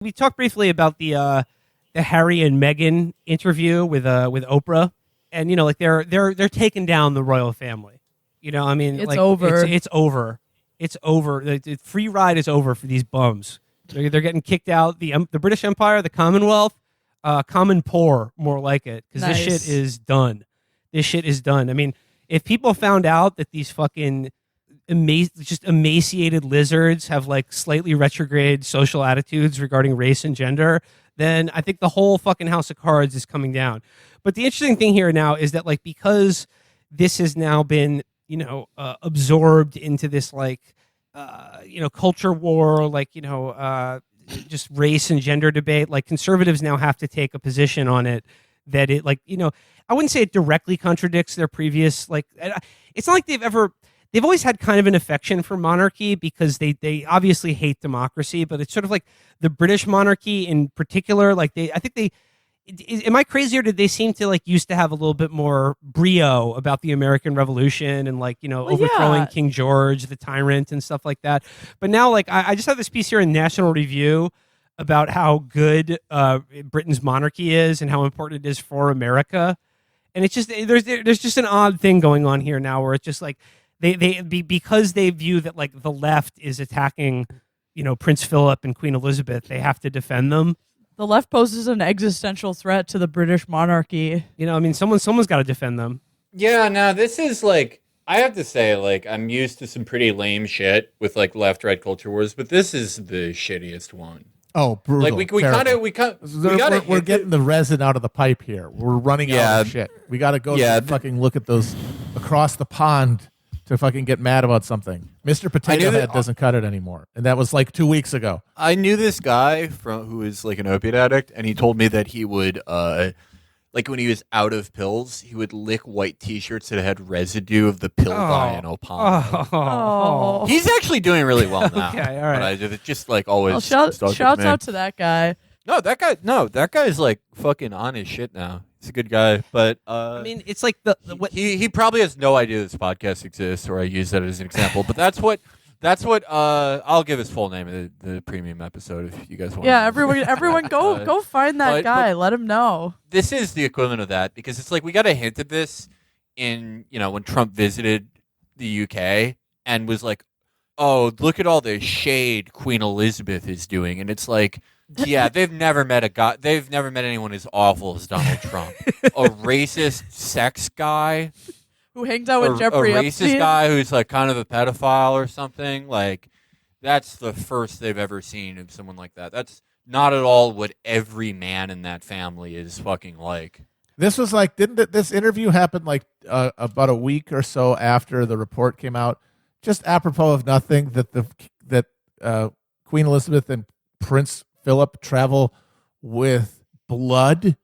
We talked briefly about the Harry and Meghan interview with Oprah, and like they're taking down the royal family. I mean, It's like, over. It's over. It's over. The free ride is over for these bums. They're getting kicked out. The British Empire, the Commonwealth, common poor, more like it, because Nice. this shit is done. This shit is done. I mean, if people found out that these fucking just emaciated lizards have like slightly retrograde social attitudes regarding race and gender, then I think the whole fucking house of cards is coming down. But the interesting thing here now is that, like, because this has now been absorbed into this culture war, just race and gender debate, like, conservatives now have to take a position on it that it, I wouldn't say it directly contradicts their previous, it's not like they've always had kind of an affection for monarchy because they obviously hate democracy, but it's sort of like the British monarchy in particular. Am I crazy, or did they seem to used to have a little bit more brio about the American Revolution and overthrowing King George, the tyrant, and stuff like that? But now, I just have this piece here in National Review about how good Britain's monarchy is and how important it is for America, and it's just there's just an odd thing going on here now where it's just like because they view that the left is attacking Prince Philip and Queen Elizabeth, they have to defend them. The left poses an existential threat to the British monarchy. I mean, someone's got to defend them. Yeah, no, this is I have to say, I'm used to some pretty lame shit with left-right culture wars, but this is the shittiest one. Oh, brutal! We're getting the resin out of the pipe here. We're running out of shit. We got to go fucking look at those across the pond to fucking get mad about something. Mr. Potato Head doesn't cut it anymore, and that was 2 weeks ago. I knew this guy who is an opiate addict, and he told me that he would when he was out of pills, he would lick white T-shirts that had residue of the pill vinyl palm. Oh. He's actually doing really well now. Okay, all right. But it's just always. Well, shouts out to that guy. No, that guy's fucking on his shit now. He's a good guy, but I mean, it's he probably has no idea this podcast exists, or I use that as an example. But that's what I'll give his full name in the premium episode if you guys want. Yeah, everyone go find that guy. Let him know. This is the equivalent of that because it's we got a hint of this in when Trump visited the UK and was like, "Oh, look at all the shade Queen Elizabeth is doing," and it's yeah, they've never met anyone as awful as Donald Trump. A racist sex guy who hangs out with Jeffrey Epstein. A racist guy who's kind of a pedophile or something. That's the first they've ever seen of someone like that. That's not at all what every man in that family is fucking like. This was didn't this interview happen about a week or so after the report came out? Just apropos of nothing, that Queen Elizabeth and Prince Philip travel with blood.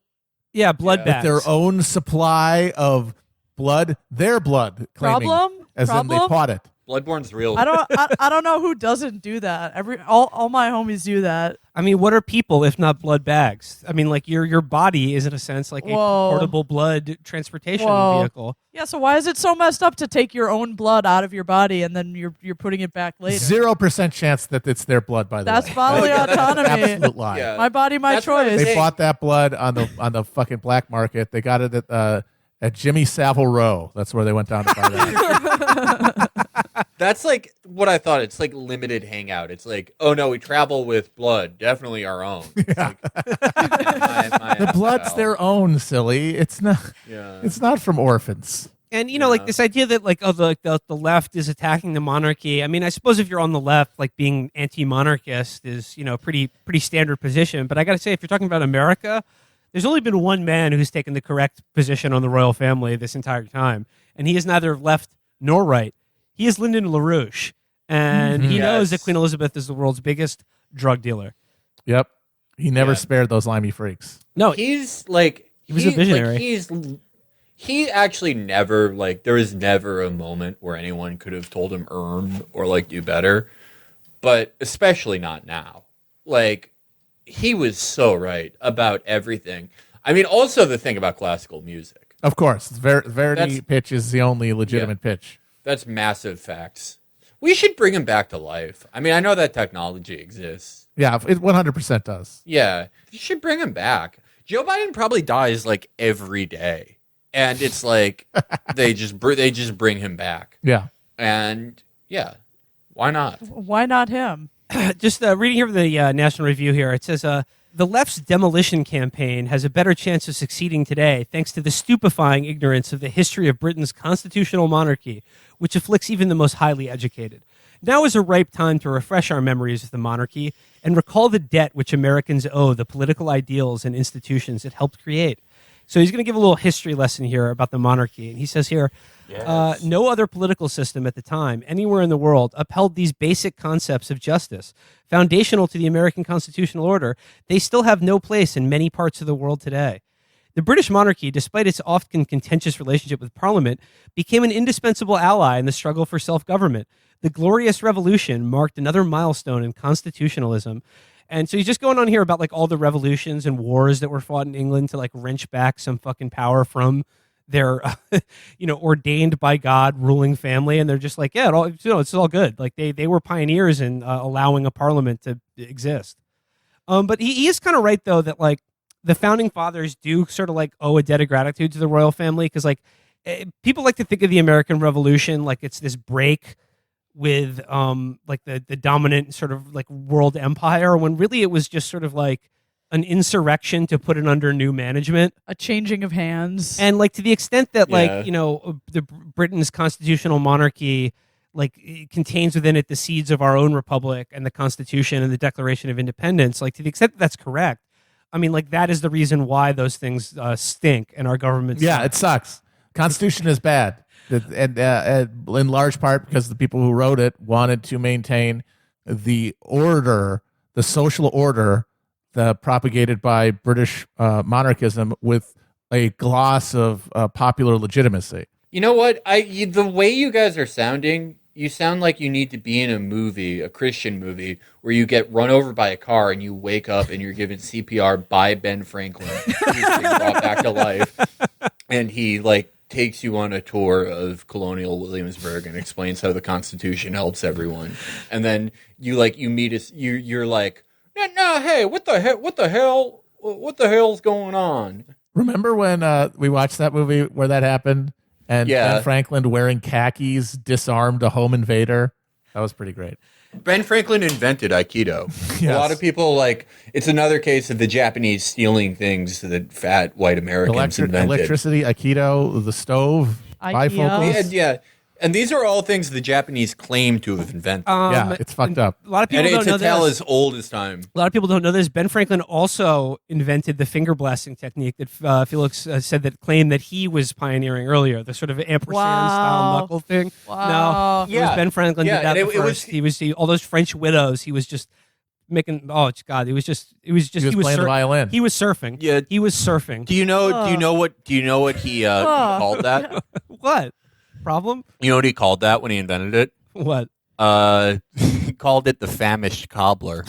Yeah, blood bags. Their own supply of blood, their blood. Problem? As in they bought it. Bloodborne's real. I don't know who doesn't do that. All my homies do that. I mean, what are people if not blood bags? I mean, your body is in a sense a portable blood transportation vehicle. Yeah, so why is it so messed up to take your own blood out of your body and then you're putting it back later? 0% chance that it's their blood, by the way. That's bodily autonomy. Absolute lie. Yeah. My body, my choice. They bought that blood on the fucking black market. They got it at Jimmy Savile Row. That's where they went down to buy that. That's what I thought. It's limited hangout. It's oh no, we travel with blood. Definitely our own. Yeah. My The blood's their own, silly. It's not. Yeah. It's not from orphans. And this idea that the left is attacking the monarchy. I mean, I suppose if you're on the left, being anti-monarchist is pretty standard position. But I got to say, if you're talking about America, there's only been one man who's taken the correct position on the royal family this entire time, and he is neither left nor right. He is Lyndon LaRouche, and he knows that Queen Elizabeth is the world's biggest drug dealer. Yep. He never spared those limey freaks. No, he's he was a visionary. He actually never there was never a moment where anyone could have told him earn or do better, but especially not now. He was so right about everything. I mean, also the thing about classical music. Of course, Verdi pitch is the only legitimate pitch. That's massive facts. We should bring him back to life. I mean, I know that technology exists, Yeah, it 100% does. Yeah, you should bring him back. Joe Biden probably dies like every day, and it's like they just bring him back. Yeah, and yeah, why not? Why not him? Just reading here from the National Review here, it says the left's demolition campaign has a better chance of succeeding today thanks to the stupefying ignorance of the history of Britain's constitutional monarchy, which afflicts even the most highly educated. Now is a ripe time to refresh our memories of the monarchy and recall the debt which Americans owe the political ideals and institutions it helped create. So he's going to give a little history lesson here about the monarchy. And he says here, no other political system at the time, anywhere in the world, upheld these basic concepts of justice, foundational to the American constitutional order. They still have no place in many parts of the world today. The British monarchy, despite its often contentious relationship with Parliament, became an indispensable ally in the struggle for self-government. The Glorious Revolution marked another milestone in constitutionalism. And so he's just going on here about like all the revolutions and wars that were fought in England to like wrench back some fucking power from their, ordained by God ruling family. And they're just like, yeah, it's all good. Like they were pioneers in allowing a parliament to exist. But he is kind of right though that like the founding fathers do sort of like owe a debt of gratitude to the royal family because like people like to think of the American Revolution like it's this break with like the dominant sort of like world empire when really it was just sort of like an insurrection to put it under new management, a changing of hands. And like to the extent that like the Britain's constitutional monarchy like it contains within it the seeds of our own republic and the Constitution and the Declaration of Independence, like to the extent that that's correct, I mean like that is the reason why those things stink and our government it sucks. Constitution is bad. And in large part because the people who wrote it wanted to maintain the order, the social order, propagated by British monarchism with a gloss of popular legitimacy. You know what? The way you guys are sounding, you sound like you need to be in a movie, a Christian movie, where you get run over by a car and you wake up and you're given CPR by Ben Franklin, who's being brought back to life, and he like takes you on a tour of colonial Williamsburg and explains how the Constitution helps everyone. And then you meet us. You're like, no, hey, what the hell's going on? Remember when we watched that movie where that happened? And Ben Franklin wearing khakis disarmed a home invader? That was pretty great. Ben Franklin invented Aikido. Yes. A lot of people it's another case of the Japanese stealing things that fat white Americans invented. Electricity, Aikido, the stove, bifocals. Yeah. And these are all things the Japanese claim to have invented. It's fucked up. A lot of people don't know this. As old as time. A lot of people don't know this. Ben Franklin also invented the finger blasting technique that Felix claimed that he was pioneering earlier. The sort of ampersand style knuckle thing. Wow. No, it was Ben Franklin did that first. He was all those French widows. He was just making. Oh God! He was playing the violin. He was surfing. Yeah, he was surfing. Do you know what he called that? What? Problem? You know what he called that when he invented it? What? He called it the famished cobbler.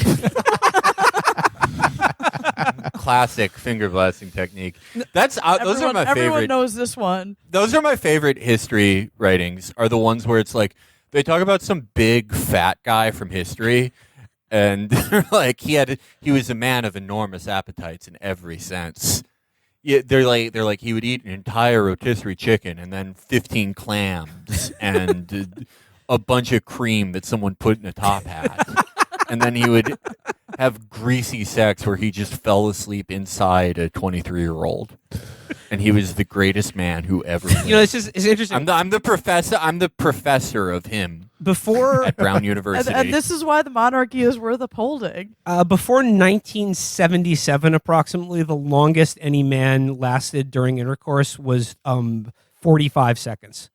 Classic finger blasting technique. Those are my favorite. Everyone knows this one. Those are my favorite history writings. Are the ones where it's like they talk about some big fat guy from history, and they're like he was a man of enormous appetites in every sense. Yeah, they're like he would eat an entire rotisserie chicken and then 15 clams and a bunch of cream that someone put in a top hat, and then he would have greasy sex where he just fell asleep inside a 23-year-old, and he was the greatest man who ever lived. It's interesting. I'm the professor of him. Before at Brown University. And this is why the monarchy is worth upholding. Before 1977, approximately, the longest any man lasted during intercourse was 45 seconds.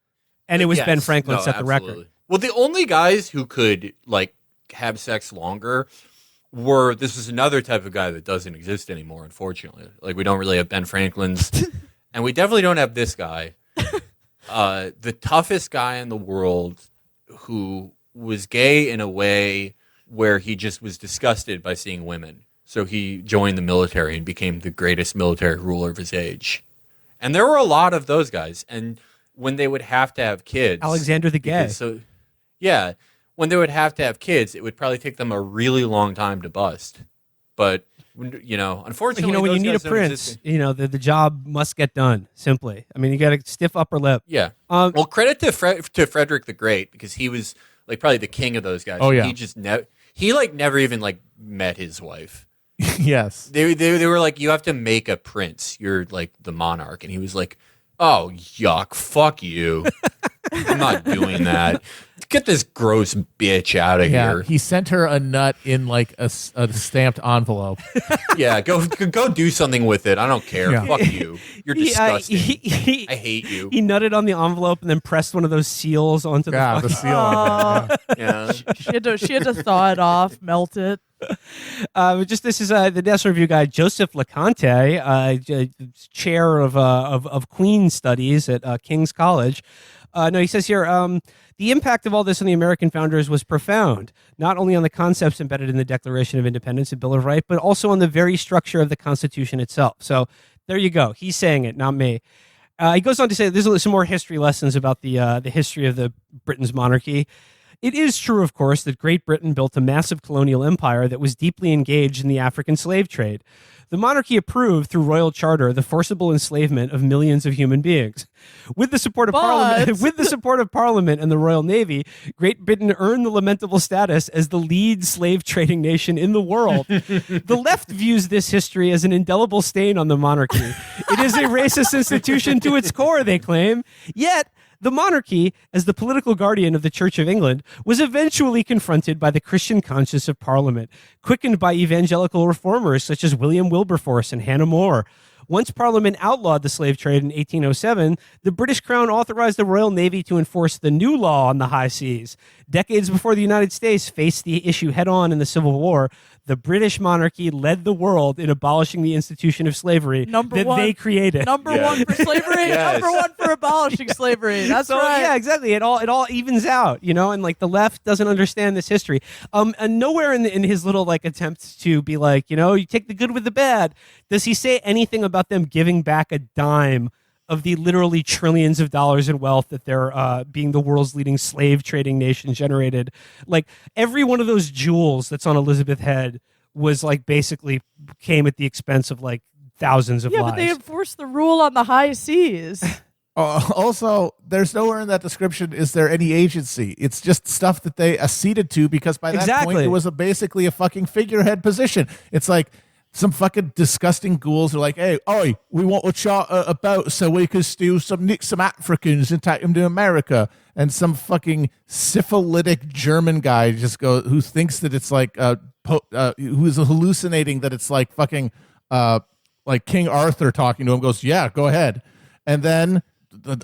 And it was Ben Franklin set the record. Well, the only guys who could have sex longer this is another type of guy that doesn't exist anymore, unfortunately. We don't really have Ben Franklin's, and we definitely don't have this guy. The toughest guy in the world who was gay in a way where he just was disgusted by seeing women. So he joined the military and became the greatest military ruler of his age. And there were a lot of those guys. And when they would have to have kids... Alexander the Gay. when they would have to have kids, it would probably take them a really long time to bust. But unfortunately, when you need a prince, the job must get done. Simply, I mean, you got a stiff upper lip. Yeah. Well, credit to Frederick the Great, because he was like probably the king of those guys. Oh yeah. He just never even like met his wife. Yes. They were like, you have to make a prince. You're like the monarch, and he was like, oh yuck, fuck you. I'm not doing that. Get this gross bitch out of here. He sent her a nut in like a stamped envelope. Yeah, go do something with it. I don't care. Yeah. Fuck you. You're disgusting. I hate you. He nutted on the envelope and then pressed one of those seals onto the seal. On it, yeah. She had to thaw it off, melt it. This is the National Review guy Joseph LeConte, chair of Queen Studies at King's College. He says here, the impact of all this on the American founders was profound, not only on the concepts embedded in the Declaration of Independence and Bill of Rights, but also on the very structure of the Constitution itself. So there you go. He's saying it, not me. He goes on to say there's some more history lessons about the history of the Britain's monarchy. It is true, of course, that Great Britain built a massive colonial empire that was deeply engaged in the African slave trade. The monarchy approved, through royal charter, the forcible enslavement of millions of human beings. With the support of Parliament and the Royal Navy, Great Britain earned the lamentable status as the lead slave trading nation in the world. The left views this history as an indelible stain on the monarchy. It is a racist institution to its core, they claim. Yet, the monarchy, as the political guardian of the Church of England, was eventually confronted by the Christian conscience of Parliament, quickened by evangelical reformers such as William Wilberforce and Hannah More. Once Parliament outlawed the slave trade in 1807, the British Crown authorized the Royal Navy to enforce the new law on the high seas. Decades before the United States faced the issue head-on in the Civil War, the British monarchy led the world in abolishing the institution of slavery they created. Number one for slavery, Yes. number one for abolishing slavery. That's right. Yeah, exactly. It all evens out, and like the left doesn't understand this history. And nowhere in his little like attempts to be like, you take the good with the bad, does he say anything about them giving back a dime of the literally trillions of dollars in wealth that they're being the world's leading slave trading nation generated. Like every one of those jewels that's on Elizabeth Head was like basically came at the expense of like thousands of lives. Yeah, but they enforced the rule on the high seas. Also, there's nowhere in that description is there any agency. It's just stuff that they acceded to because by that point it was basically a fucking figurehead position. It's like some fucking disgusting ghouls are like, hey, we want a charter about so we can steal some Africans and take them to America. And some fucking syphilitic German guy who thinks that it's like, who's hallucinating that it's like fucking, like King Arthur talking to him, goes, yeah, go ahead. And then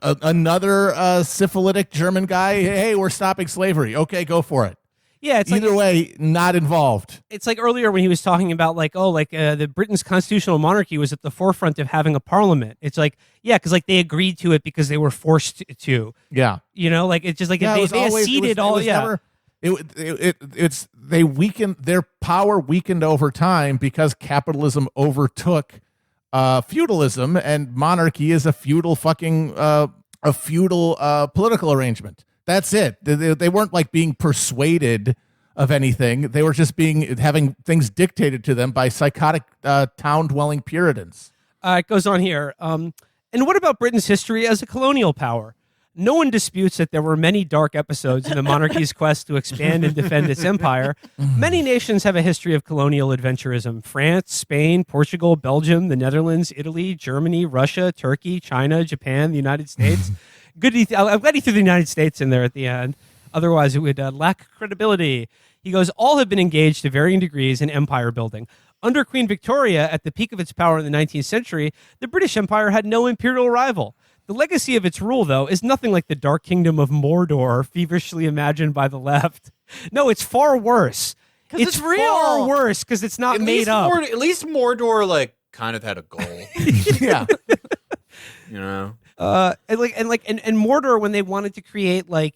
another syphilitic German guy, hey, we're stopping slavery. Okay, go for it. Yeah, it's either way, not involved. It's like earlier when he was talking about like, the Britain's constitutional monarchy was at the forefront of having a parliament. It's like, yeah, because like they agreed to it because they were forced to. Yeah, like it's just like they acceded all. They weakened their power over time because capitalism overtook feudalism, and monarchy is a feudal political arrangement. That's it. They weren't like being persuaded of anything. They were just having things dictated to them by psychotic town-dwelling Puritans. It goes on here. And what about Britain's history as a colonial power? No one disputes that there were many dark episodes in the monarchy's quest to expand and defend its empire. Many nations have a history of colonial adventurism. France, Spain, Portugal, Belgium, the Netherlands, Italy, Germany, Russia, Turkey, China, Japan, the United States. I'm glad he threw the United States in there at the end. Otherwise, it would lack credibility. He goes, all have been engaged to varying degrees in empire building. Under Queen Victoria, at the peak of its power in the 19th century, the British Empire had no imperial rival. The legacy of its rule, though, is nothing like the Dark Kingdom of Mordor, feverishly imagined by the left. No, it's far worse. Because it's real. Far worse because it's not made up. At least Mordor, like, kind of had a goal. Yeah. You know? And Mordor, when they wanted to create like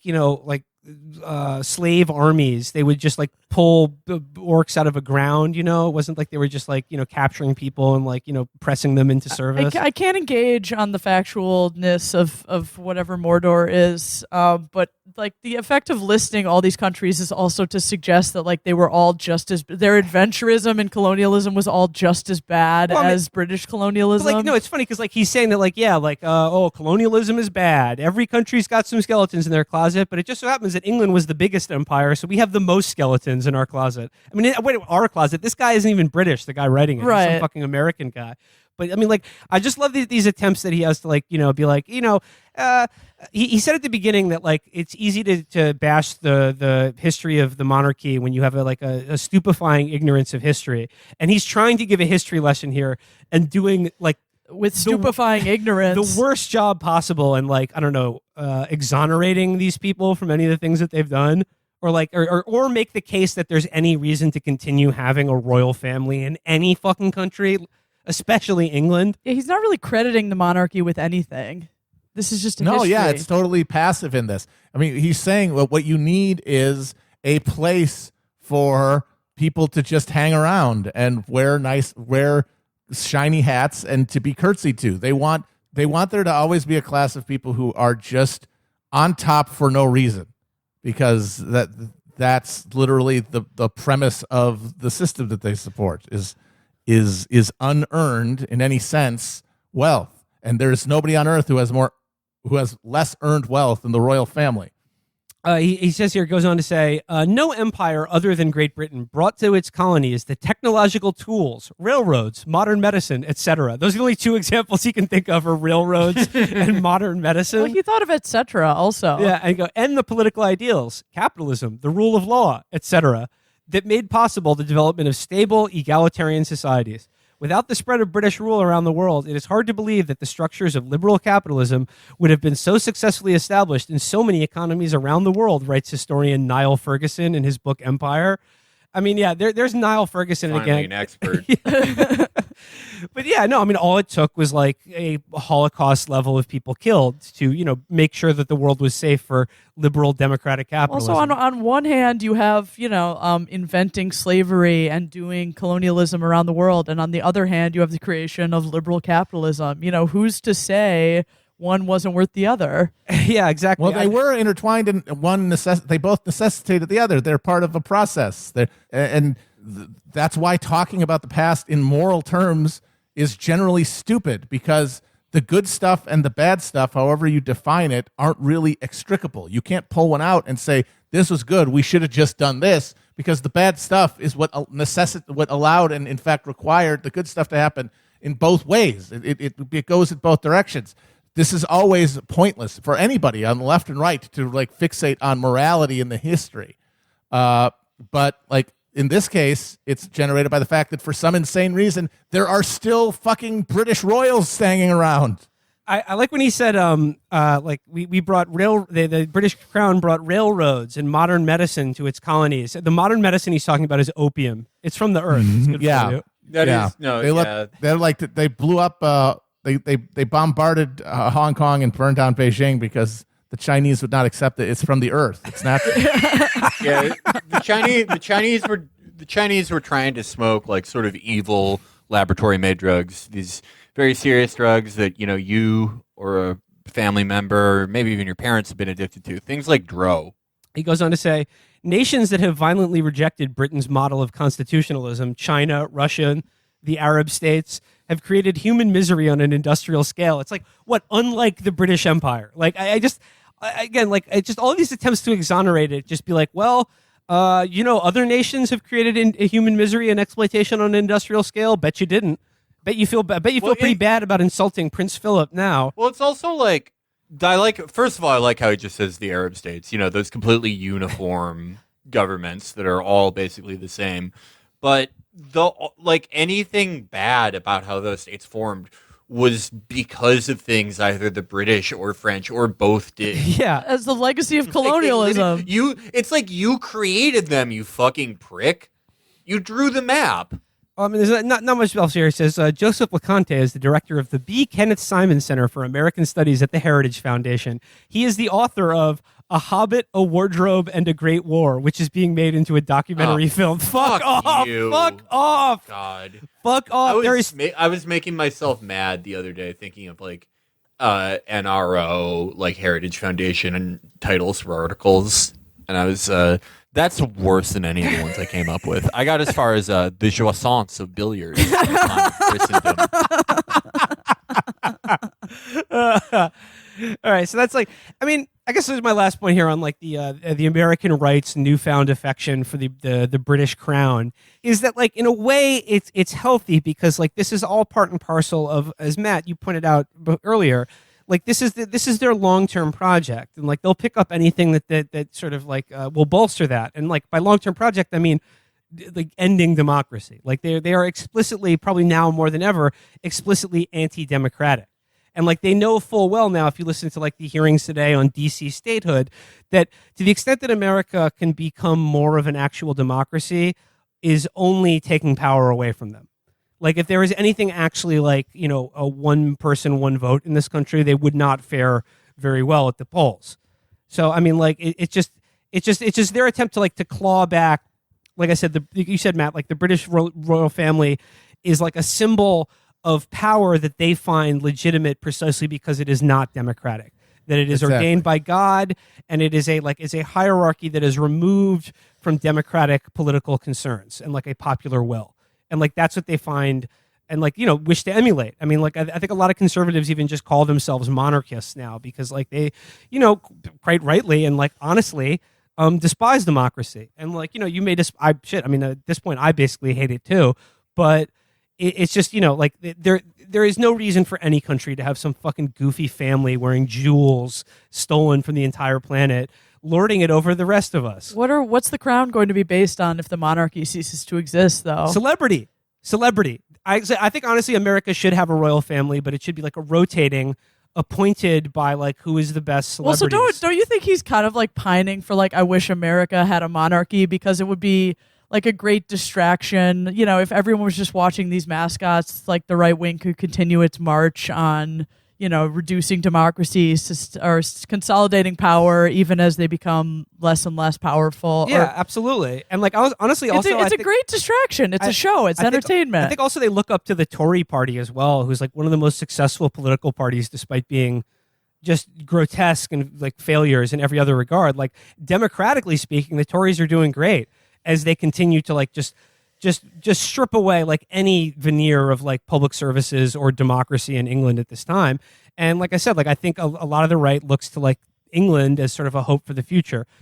slave armies. They would just like pull orcs out of a ground. It wasn't like they were just like capturing people and like pressing them into service. I can't engage on the factualness of whatever Mordor is, but like the effect of listing all these countries is also to suggest that like they were all just as their adventurism and colonialism was all just as bad as British colonialism. But, like, no, it's funny because like he's saying that like colonialism is bad. Every country's got some skeletons in their closet, but it just so happens that England was the biggest empire, so we have the most skeletons in our closet. I mean, wait, our closet. This guy isn't even British. The guy writing it, right? He's some fucking American guy. But I mean, like, I just love these attempts that he has to like be like he said at the beginning that like it's easy to bash the history of the monarchy when you have a stupefying ignorance of history, and he's trying to give a history lesson here and doing like with stupefying ignorance the worst job possible, and like I don't know, exonerating these people from any of the things that they've done, or like or make the case that there's any reason to continue having a royal family in any fucking country, especially England. Yeah, he's not really crediting the monarchy with anything. This is just a history. Yeah, it's totally passive in this. I mean, he's saying what you need is a place for people to just hang around and wear shiny hats and to be curtsied to. They want there to always be a class of people who are just on top for no reason, because that's literally the premise of the system that they support is unearned in any sense wealth, and there's nobody on earth who has less earned wealth than the royal family. He says here, goes on to say, no empire other than Great Britain brought to its colonies the technological tools, railroads, modern medicine, etc. Those are the only two examples he can think of are railroads and modern medicine. Well, he thought of etc. also. Yeah, and the political ideals, capitalism, the rule of law, etc., that made possible the development of stable, egalitarian societies. Without the spread of British rule around the world, it is hard to believe that the structures of liberal capitalism would have been so successfully established in so many economies around the world, writes historian Niall Ferguson in his book Empire. I mean, yeah, there's Niall Ferguson Finally again. An expert. But yeah, no, I mean, all it took was like a Holocaust level of people killed to, make sure that the world was safe for liberal democratic capitalism. Also, on one hand, you have, inventing slavery and doing colonialism around the world. And on the other hand, you have the creation of liberal capitalism. Who's to say one wasn't worth the other? Yeah, exactly. Well, they were intertwined, and they both necessitated the other. They're part of a process. That's why talking about the past in moral terms is generally stupid, because the good stuff and the bad stuff, however you define it, aren't really extricable. You can't pull one out and say, this was good, we should have just done this, because the bad stuff is what allowed and in fact required the good stuff to happen in both ways. It goes in both directions. This is always pointless for anybody on the left and right to like fixate on morality in the history. But like in this case, it's generated by the fact that for some insane reason, there are still fucking British royals hanging around. I like when he said, we brought the British Crown brought railroads and modern medicine to its colonies. The modern medicine he's talking about is opium. It's from the earth. It's good for you. They blew up. They bombarded Hong Kong and burned down Beijing because the Chinese would not accept it. It's from the earth. It's natural. Yeah, the Chinese were trying to smoke like sort of evil laboratory-made drugs. These very serious drugs that you or a family member, or maybe even your parents, have been addicted to. Things like Dro. He goes on to say, nations that have violently rejected Britain's model of constitutionalism, China, Russia, the Arab states, have created human misery on an industrial scale. It's like, unlike the British Empire. Like, just all of these attempts to exonerate it, just be like, well, other nations have created human misery and exploitation on an industrial scale. Bet you didn't. Bet you feel pretty bad about insulting Prince Philip now. Well, it's also like, first of all, I like how he just says the Arab states, those completely uniform governments that are all basically the same. But anything bad about how those states formed was because of things either the British or French or both did. Yeah. As the legacy of colonialism. It's like you created them, you fucking prick. You drew the map. I mean, there's not much else here. It says Joseph LeConte is the director of the B. Kenneth Simon Center for American Studies at the Heritage Foundation. He is the author of A Hobbit, A Wardrobe, and a Great War, which is being made into a documentary film. Fuck off! You. Fuck off! God. Fuck off! I was making myself mad the other day thinking of like NRO, like Heritage Foundation, and titles for articles, and I was. That's worse than any of the ones I came up with. I got as far as the jouissance of billiards. All right, so that's like, I mean, I guess this is my last point here on like the American right's newfound affection for the British crown is that like in a way it's healthy because like this is all part and parcel of, as Matt you pointed out earlier, like this is their long-term project, and like they'll pick up anything that sort of like will bolster that. And like by long-term project I mean like ending democracy. Like they are explicitly, probably now more than ever, explicitly anti-democratic. And like they know full well now, if you listen to like the hearings today on DC statehood, that to the extent that America can become more of an actual democracy is only taking power away from them. Like if there is anything actually like, you know, a one person, one vote in this country, they would not fare very well at the polls. So, I mean, like it's just their attempt to like to claw back. Like I said, you said, Matt, like the British royal family is like a symbol of power that they find legitimate precisely because it is not democratic, that it is ordained by God, and it is is a hierarchy that is removed from democratic political concerns and like a popular will. And like that's what they find and like, you know, wish to emulate. I mean, like I think a lot of conservatives even just call themselves monarchists now because like they, you know, quite rightly and like honestly despise democracy. And like, you know, you made this, I mean, at this point I basically hate it too, but it's just, you know, like there is no reason for any country to have some fucking goofy family wearing jewels stolen from the entire planet lording it over the rest of us. What's the crown going to be based on if the monarchy ceases to exist, though? Celebrity. I think honestly America should have a royal family, but it should be like a rotating, appointed by like who is the best celebrities. Well, so don't you think he's kind of like pining for like, I wish America had a monarchy because it would be like a great distraction. You know, if everyone was just watching these mascots, like the right wing could continue its march on, you know, reducing democracies or consolidating power even as they become less and less powerful. Yeah, absolutely. And like I was honestly also it's a great distraction. It's a show. It's entertainment. I think also they look up to the Tory party as well, who's like one of the most successful political parties despite being just grotesque and like failures in every other regard. Like democratically speaking, the Tories are doing great as they continue to like just strip away like any veneer of like public services or democracy in England at this time. And like I said, like I think a lot of the right looks to like England as sort of a hope for the future.